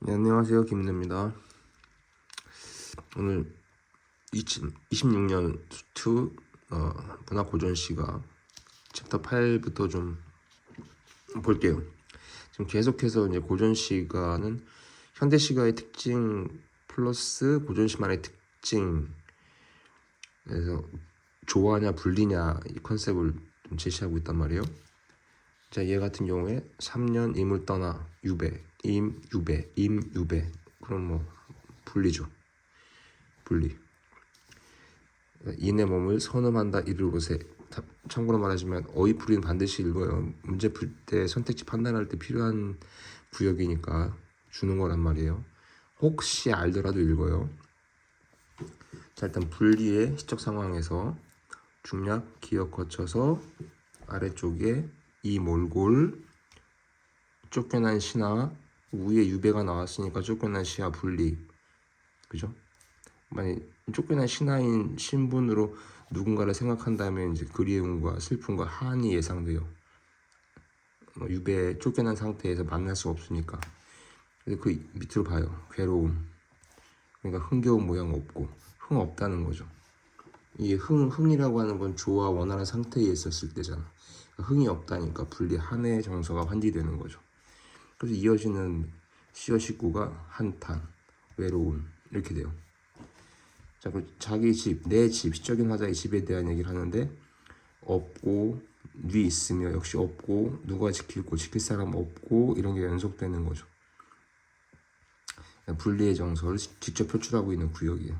네, 안녕하세요. 김민우입니다. 오늘 26년 2 문학 고전시가 챕터 8부터 좀 볼게요. 지금 계속해서 이제 고전시가는 현대시가의 특징 플러스 고전시만의 특징, 그래서 조화냐 분리냐 이 컨셉을 좀 제시하고 있단 말이에요. 자, 얘 같은 경우에 3년 임을 떠나 유배, 임유배. 그럼 뭐 분리죠. 분리. 이내 몸을 선음한다 이를 곳에. 참고로 말하자면 어휘풀이는 반드시 읽어요. 문제 풀 때 선택지 판단할 때 필요한 구역이니까 주는 거란 말이에요. 혹시 알더라도 읽어요. 자, 일단 분리의 시적 상황에서 중략 기역 거쳐서 아래쪽에 이 몰골 쫓겨난 시나 위에 유배가 나왔으니까 쫓겨난 시와 분리. 그죠? 만약 쫓겨난 신하인 신분으로 누군가를 생각한다면 이제 그리움과 슬픔과 한이 예상돼요. 유배에 쫓겨난 상태에서 만날 수 없으니까. 근데 그 밑으로 봐요. 괴로움. 그러니까 흥겨운 모양 없고 흥 없다는 거죠. 이 흥이라고 하는 건 조와 원활한 상태에 있었을 때잖아. 그러니까 흥이 없다니까 분리 한의 정서가 환기되는 거죠. 그래서 이어지는 시어 식구가 한탄, 외로움 이렇게 돼요. 자, 그 자기 집, 내 집, 시적인 화자의 집에 대한 얘기를 하는데 없고 뉘 있으며 역시 없고 누가 지키고 지킬 사람 없고 이런 게 연속되는 거죠. 분리의 정서를 직접 표출하고 있는 구역이에요.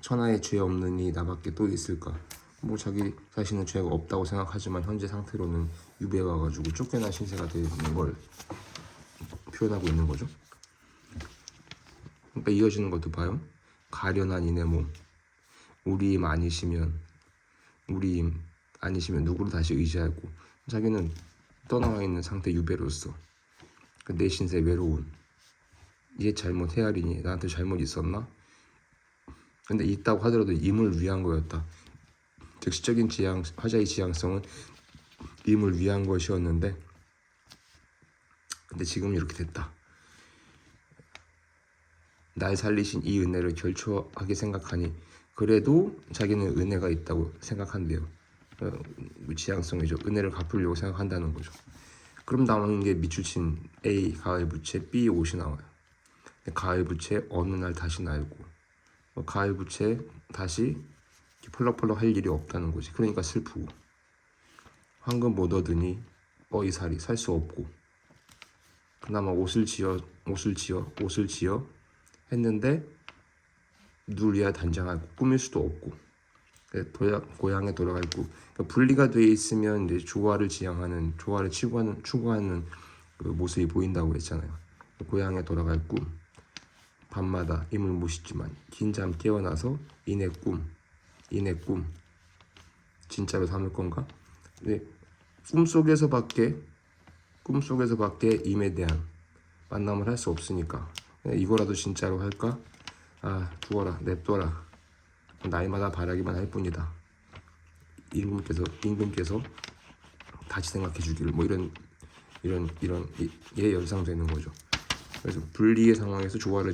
천하에 죄 없느니 나밖에 또 있을까? 뭐 자기 자신은 죄가 없다고 생각하지만 현재 상태로는 유배에 와가지고 쫓겨난 신세가 되는 걸 표현하고 있는 거죠. 그러니까 이어지는 것도 봐요. 가련한 이내 몸. 우리 힘 아니시면 누구를 다시 의지하고, 자기는 떠나와 있는 상태 유배로서 내 신세 외로운, 얘 잘못 헤아리니 나한테 잘못 있었나? 근데 있다고 하더라도 임을 위한 거였다. 즉 시적인 화자의 지향성은 임을 위한 것이었는데 근데 지금 이렇게 됐다. 날 살리신 이 은혜를 결초하게 생각하니 그래도 자기는 은혜가 있다고 생각한대요. 지향성이죠. 은혜를 갚으려고 생각한다는 거죠. 그럼 나오는 게 밑줄친 A 가을 부채, B 옷이 나와요. 가을 부채 어느 날 다시 날고, 가을 부채 다시 펄럭펄럭 할 일이 없다는 거지. 그러니까 슬프고, 황금 못 얻으니 뻐이살이 살 수 없고, 그나마 옷을 지어 했는데 누리야 단장하고 꾸밀 수도 없고, 고향에 돌아갈 고, 그러니까 분리가 돼 있으면 이제 조화를 추구하는 그 모습이 보인다고 했잖아요. 고향에 돌아갈 꿈, 밤마다 임을 못 씻지만 긴 잠 깨어나서 이내 꿈 진짜로 삼을 건가? 근데 꿈속에서밖에 임에 대한 만남을 할 수 없으니까 이거라도 진짜로 할까? 아, 죽어라, 냅둬라. 나이마다 바라기만 할 뿐이다. 임금께서 다시 생각해 주기를, 뭐 이런 연상되는 거죠. 그래서 분리의 상황에서 조화를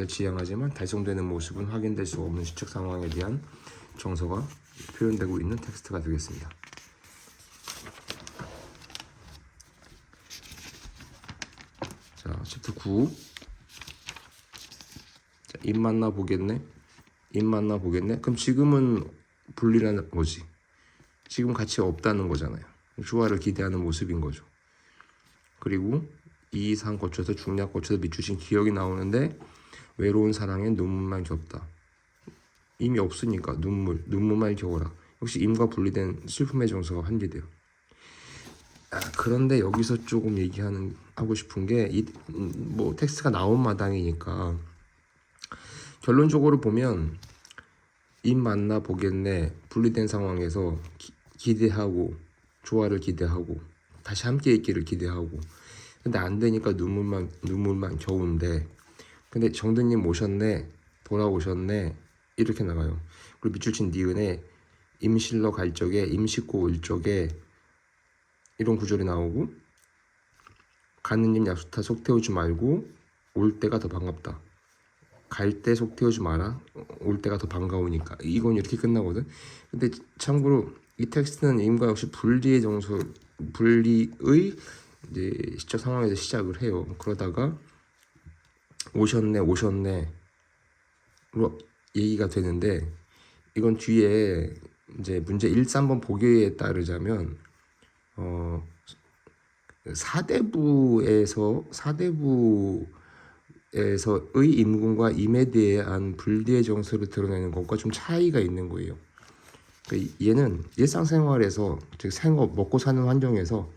지향하지만 달성되는 모습은 확인될 수 없는 시적 상황에 대한 정서가 표현되고 있는 텍스트가 되겠습니다. 자, 챕터 9. 자, 입 만나 보겠네. 그럼 지금은 분리라는 거지. 지금 같이 없다는 거잖아요. 조화를 기대하는 모습인 거죠. 그리고 이상 거쳐서 중략 거쳐서 밑주신 기억이 나오는데 외로운 사랑엔 눈물만 겹다. 임이 없으니까 눈물만 겨워라. 역시 임과 분리된 슬픔의 정서가 환기돼요. 그런데 여기서 조금 하고 싶은 게 뭐 텍스트가 나온 마당이니까 결론적으로 보면 임 만나 보겠네 분리된 상황에서 기대하고 조화를 기대하고 다시 함께 있기를 기대하고, 근데 안 되니까 눈물만 겨운데, 근데 정드님 오셨네, 돌아오셨네 이렇게 나가요. 그리고 밑줄친 니은에 임실러 갈 적에 임식고 올 적에 이런 구절이 나오고, 가는 님 약속다 속 태우지 말고 올 때가 더 반갑다. 갈 때 속 태우지 마라. 올 때가 더 반가우니까. 이건 이렇게 끝나거든. 근데 참고로 이 텍스트는 임과 역시 분리의 정서, 분리의 이제 시적 상황에서 시작을 해요. 그러다가 오셨네로 얘기가 되는데, 이건 뒤에 이제 문제 1, 3번 보기에 따르자면 사대부에서의 임금과 임에 대한 불리의 정서를 드러내는 것과 좀 차이가 있는 거예요. 그러니까 얘는 일상생활에서, 즉 생업, 먹고 사는 환경에서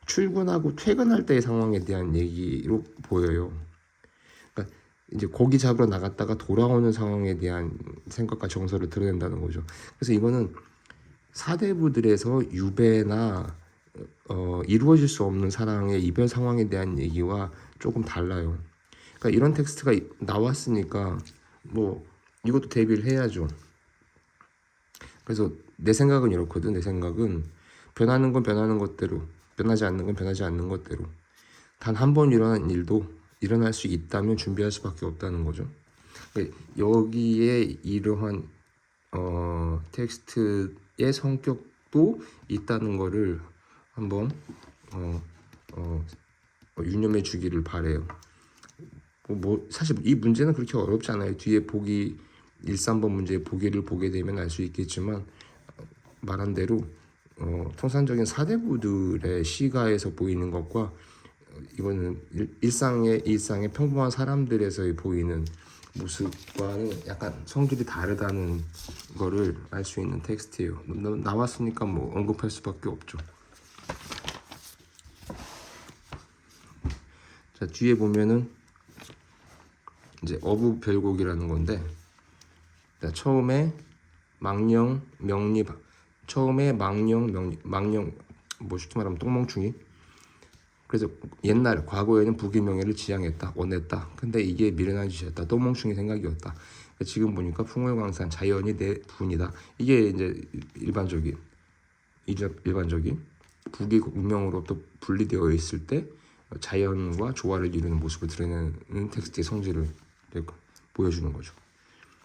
출근하고 퇴근할 때의 상황에 대한 얘기로 보여요. 그러니까 이제 고기 잡으러 나갔다가 돌아오는 상황에 대한 생각과 정서를 드러낸다는 거죠. 그래서 이거는 사대부들에서 유배나 이루어질 수 없는 사랑의 이별 상황에 대한 얘기와 조금 달라요. 그러니까 이런 텍스트가 나왔으니까 뭐 이것도 대비를 해야죠. 그래서 내 생각은 이렇거든. 내 생각은 변하는 건 변하는 것대로, 변하지 않는 건 변하지 않는 것대로, 단 한 번 일어난 일도 일어날 수 있다면 준비할 수밖에 없다는 거죠. 그러니까 여기에 이러한 텍스트의 성격도 있다는 거를 한번 유념해 주기를 바래요. 뭐 사실 이 문제는 그렇게 어렵지 않아요. 뒤에 보기 1, 3번 문제의 보기를 보게 되면 알 수 있겠지만, 말한 대로 통상적인 사대부들의 시가에서 보이는 것과 이거는 일상의 평범한 사람들에서 보이는 모습과는 약간 성질이 다르다는 거를 알 수 있는 텍스트예요. 나왔으니까 뭐 언급할 수밖에 없죠. 자, 뒤에 보면은 이제 어부별곡이라는 건데, 처음에 망령 명리, 뭐 쉽게 말하면 똥멍충이. 그래서 옛날 과거에는 북의 명예를 지향했다, 원했다. 근데 이게 미련한 짓이었다, 똥멍충이 생각이었다. 지금 보니까 풍월광산 자연이 내 분이다. 이게 이제 일반적인 북의 운명으로부터 분리되어 있을 때 자연과 조화를 이루는 모습을 드러내는 텍스트의 성질을 보여주는 거죠.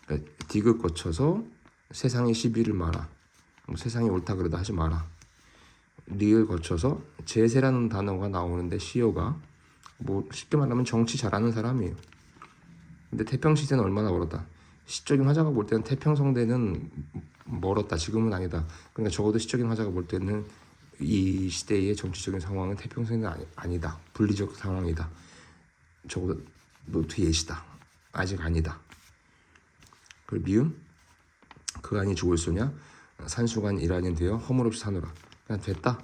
그러니까 디귿 거쳐서 세상의 시비를 마라. 세상이 옳다 그러다 하지 마라. 리을 거쳐서 제세라는 단어가 나오는데, 시어가 뭐 쉽게 말하면 정치 잘하는 사람이에요. 근데 태평시대는 얼마나 멀었다. 시적인 화자가 볼 때는 태평성대는 멀었다. 지금은 아니다. 그러니까 적어도 시적인 화자가 볼 때는 이 시대의 정치적인 상황은 태평성대는 아니다. 분리적 상황이다. 적어도 노트 예시다. 아직 아니다. 그리고 미음, 그간이 죽을 소냐, 산수간 일환이 되어 허물없이 사노라. 그냥 됐다.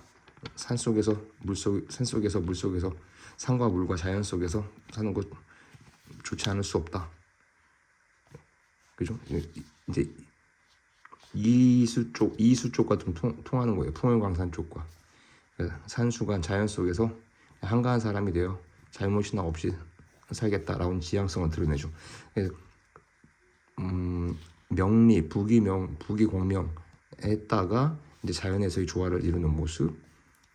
산속에서 물속에서 산과 물과 자연 속에서 사는 것 좋지 않을 수 없다. 그죠? 이제 이수 쪽과 좀 통하는 거예요. 풍월광산 쪽과. 산수간 자연 속에서 한가한 사람이 되어 잘못이나 없이 살겠다라는 지향성을 드러내죠. 명리, 북이 공명했다가 이제 자연에서의 조화를 이루는 모습.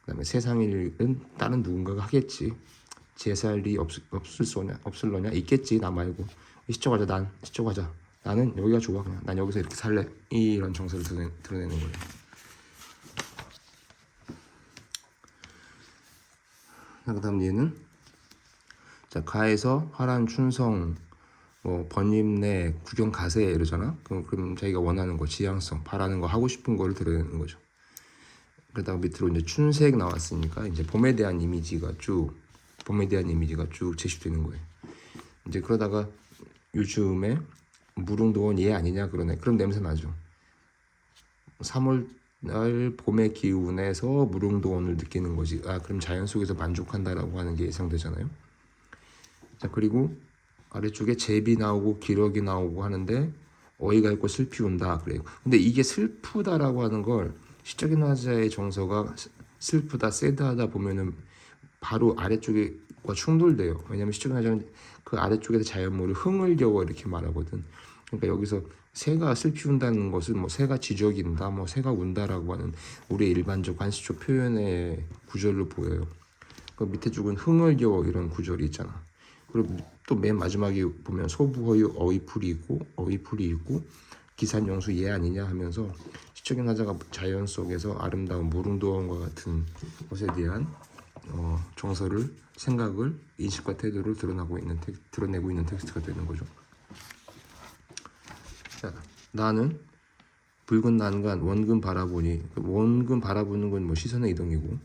그다음에 세상 일은 다른 누군가가 하겠지. 제살 리 없을려냐? 있겠지. 나 말고. 시적하자. 나는 여기가 좋아. 그냥 난 여기서 이렇게 살래. 이런 정서를 드러내는 거예요. 그다음 얘는, 자, 가에서 화란 춘성 번임내 구경 가세 이러잖아. 그럼 자기가 원하는 거, 지향성, 바라는 거, 하고 싶은 거를 드러내는 거죠. 그러다가 밑으로 이제 춘색 나왔으니까 이제 봄에 대한 이미지가 쭉 제시되는 거예요. 이제 그러다가 요즘에 무릉도원 얘 아니냐 그러네. 그럼 냄새 나죠. 3월날 봄의 기운에서 무릉도원을 느끼는 거지. 그럼 자연 속에서 만족한다라고 하는 게 예상되잖아요. 자, 그리고 아래쪽에 제비 나오고 기러기 나오고 하는데 어이가 있고 슬피 운다 그래요. 근데 이게 슬프다라고 하는 걸 시적인 화자의 정서가 슬프다, 새드하다 보면은 바로 아래쪽과 충돌돼요. 왜냐면 시적인 화자는 그 아래쪽에서 자연물을 흥을겨워 이렇게 말하거든. 그러니까 여기서 새가 슬피 운다는 것은 뭐 새가 지저긴다, 뭐 새가 운다라고 하는 우리의 일반적 관시적 표현의 구절로 보여요. 그 밑에 쪽은 흥을 겨워 이런 구절이 있잖아. 그리고 또 맨 마지막에 보면 소부어의 어휘풀이 있고 기산용수 얘 아니냐 하면서 시적인 화자가 자연 속에서 아름다운 무릉도원과 같은 것에 대한 정서를 생각을 인식과 태도를 드러내고 있는 텍스트가 되는 거죠. 자, 나는 붉은 난간 원근 바라보니 원근 바라보는 건 뭐 시선의 이동이고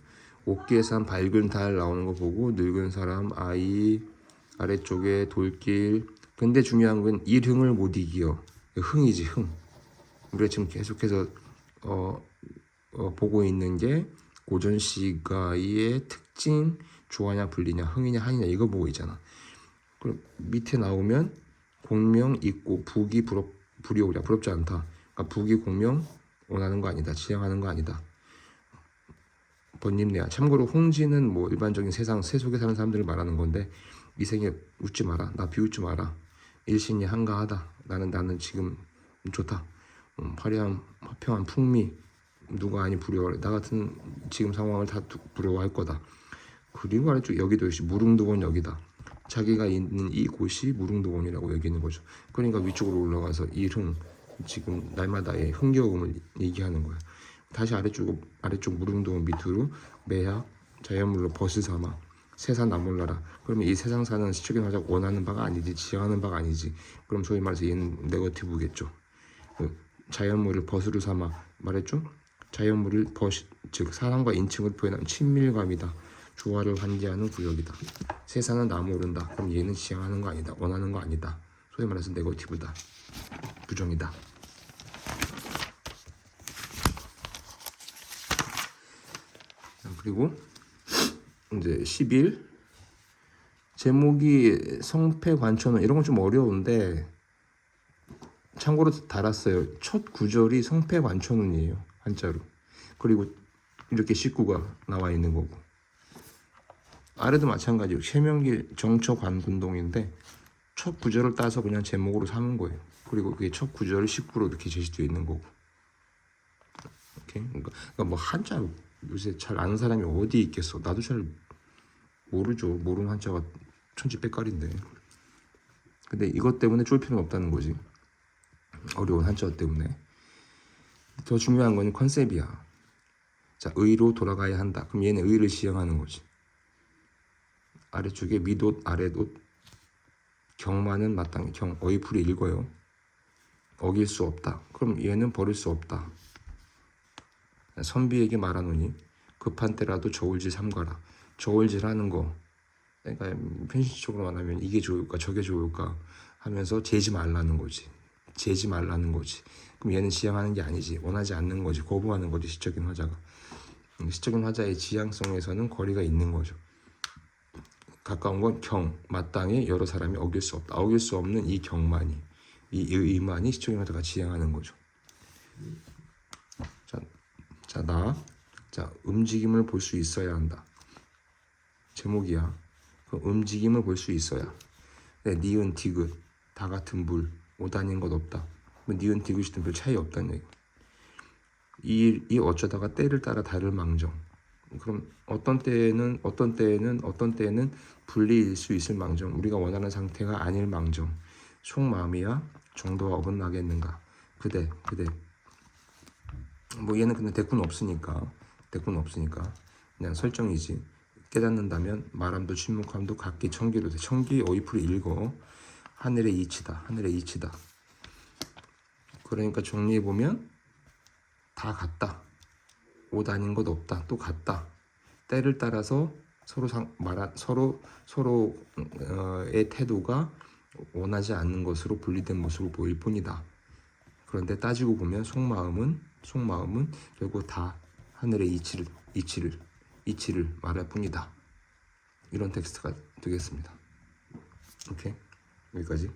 옥기에서 한 밝은 달 나오는 거 보고 늙은 사람 아이 아래쪽에 돌길 근데 중요한 건 이 흥을 못 이기요. 흥이지 흥. 우리가 지금 계속해서 보고 있는 게 고전 시가의 특징 조하냐 분리냐 흥이냐 한이냐 이거 보고 있잖아. 그럼 밑에 나오면 공명 있고 북이 불이오랴 부럽지 않다. 그러니까 북이 공명 원하는 거 아니다. 지향하는 거 아니다. 번님내야. 참고로 홍지는 뭐 일반적인 세상 세속에 사는 사람들을 말하는 건데 이 생에 웃지 마라. 나 비웃지 마라. 일신이 한가하다. 나는 지금 좋다. 화평한 풍미 누가 아니 부러워해. 나 같은 지금 상황을 다 부러워할 거다. 그리고 아래쪽 여기도 역시 무릉도원 여기다. 자기가 있는 이곳이 무릉도원이라고 여기는 거죠. 그러니까 위쪽으로 올라가서 이흥 지금 날마다의 흥겨움을 얘기하는 거야. 다시 아래쪽 무릉도원 밑으로 매학 자연물로 벗을 삼아 세상 나몰라라. 그러면 이 세상 사는 시적인 화자가 원하는 바가 아니지 지향하는 바가 아니지. 그럼 소위 말해서 얘는 네거티브겠죠. 자연물을 벗으로 삼아 말했죠. 자연물을 즉 사람과 인칭을 표현한 친밀감이다. 조화를 환기하는 구역이다. 세상은 나 모른다. 그럼 얘는 지향하는 거 아니다. 원하는 거 아니다. 소위 말해서 네거티브다. 부정이다. 그리고 이제 11 제목이 성패관천은 이런 건 좀 어려운데 참고로 달았어요. 첫 구절이 성패관천운이에요. 한자로. 그리고 이렇게 식구가 나와 있는 거고 아래도 마찬가지로 세명기 정처관군동인데 첫 구절을 따서 그냥 제목으로 삼은 거예요. 그리고 그게 첫 구절 식구로 이렇게 제시되어 있는 거고. 오케이? 그러니까 뭐 한자 요새 잘 아는 사람이 어디 있겠어. 나도 잘 모르죠. 모르는 한자가 천지백깔인데. 근데 이것 때문에 쫄 필요는 없다는 거지. 어려운 한자 때문에. 더 중요한 건 컨셉이야. 자, 의로 돌아가야 한다. 그럼 얘는 의를 지향하는 거지. 아래쪽에 밑옷, 아랫옷, 경마는 마땅히 어휘풀이 읽어요. 어길 수 없다. 그럼 얘는 버릴 수 없다. 선비에게 말하노니 급한 때라도 저울질 삼가라. 저울질하는 거. 그러니까 편식적으로 말하면 이게 좋을까 저게 좋을까 하면서 재지 말라는 거지. 재지 말라는 거지. 그럼 얘는 지향하는 게 아니지. 원하지 않는 거지. 거부하는 거지. 시적인 화자가. 시적인 화자의 지향성에서는 거리가 있는 거죠. 가까운 건 마땅히 여러 사람이 어길 수 없다. 어길 수 없는 이 경만이, 이 의만이 시적인 화자가 지향하는 거죠. 자, 움직임을 볼 수 있어야 한다. 제목이야. 그 움직임을 볼 수 있어야. 네, 니은, 디귿, 다 같은 물, 오다닌 것 없다. 니은, 디귿이든 별 차이 없다는 얘기. 이 어쩌다가 때를 따라 다를 망정. 그럼 어떤 때에는 분리일 수 있을 망정. 우리가 원하는 상태가 아닐 망정. 속마음이야 정도와 어긋나겠는가. 그대. 뭐 얘는 근데 대꾸는 없으니까 그냥 설정이지. 깨닫는다면 말함도 침묵함도 각기 청기로 돼. 청기 어휘풀이 읽어. 하늘의 이치다. 그러니까 정리해보면 다 같다. 옷 아닌 것 없다. 또 같다. 때를 따라서 서로의 태도가 원하지 않는 것으로 분리된 모습을 보일 뿐이다. 그런데 따지고 보면 속마음은 결국 다 하늘의 이치를 말할 뿐이다. 이런 텍스트가 되겠습니다. 오케이? 여기까지.